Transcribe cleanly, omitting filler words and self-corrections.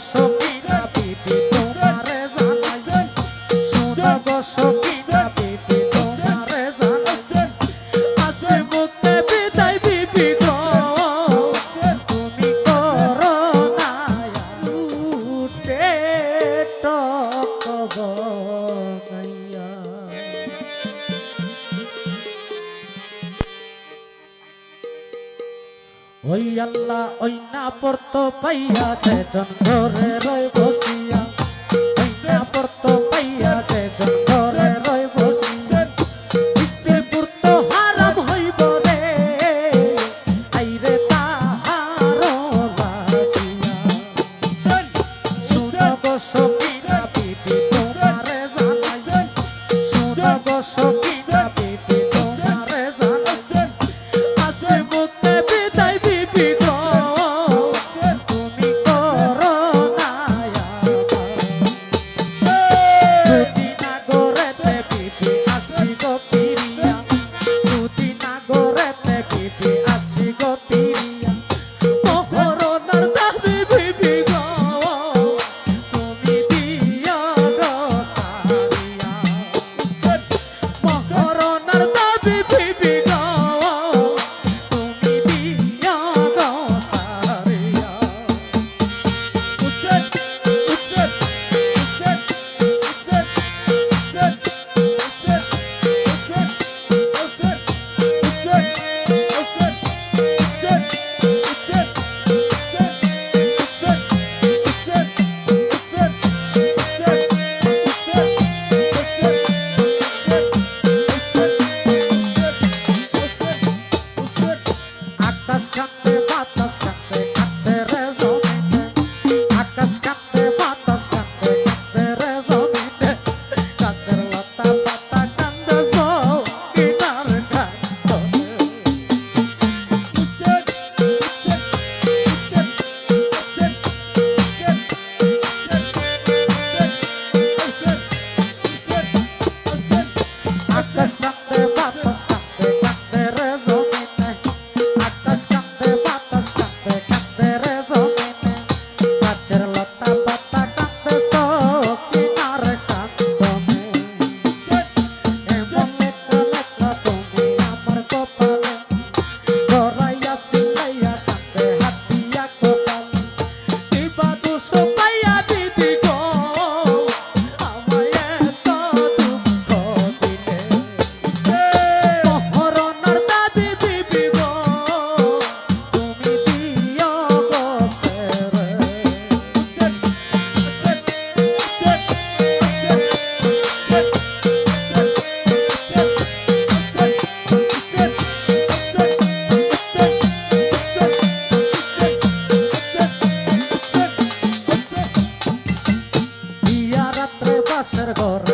সখিনা বিবি তোমারে জানাই শোনো গো সখিনা বিবি তোমারে জানাই আসে মুক্তে বিদায় বিবি গো তুমি করো না উঠে টক বগাইয়া ওই আল্লাহ ওই না পড়তো পাইয়া যেজন ঘরে রয় বসিয়া ওই না পড়তো পাইয়া যেজন ঘরে রয় বসিয়া স্ত্রী পুরতো হারাম হইব রে আইরে তাহার লাগিয়া শুনো গো সখিনা বিবি তোমারে জানাই শুনো গো সখিনা বিবি তোমারে জানাই আসে মুক্তে বিদায় বিবি গো তুমি করো না যদি না গড়েতে বিবি আসি গো পিরিয়া যদি না গড়েতে বিবি আসি গো পিরিয়া মহরণার দাবি বিবি গো তুমি দিও গো সারিয়া মহরণার দাবি বিবি গো তুমি দিও গো সারিয়া আকাশ কাঁপতে বাতাস কাঁপতে কাঁপতে রে জমিতে আকাশ কাঁপতে বাতাস কাঁপতে কাঁপতে রে জমিতে গাছের লতা পাতা কান্দে কিনার কান্দে আকাশ কাঁপতে বাতাস কাঁপতে কাঁপতে রে জমিতে আকাশ কাঁপতে বাতাস কাঁপতে কাঁপতে রে জমিতে গাছের লতা পাতা কাঁদতে কিনার কান্দে এমন লেখা লেখা তুমি আমার কপালে গড়াইয়া সিলাইয়া কাঁদতে হাতিয়া কপালে কিবা দোষ পাইয়া দিদি গো আমায় এত দুঃখ দিলে মহরণার দাবি বিবি গো তুমি দিও গো সেরে দিয়া রাত্রে বাসের ঘরে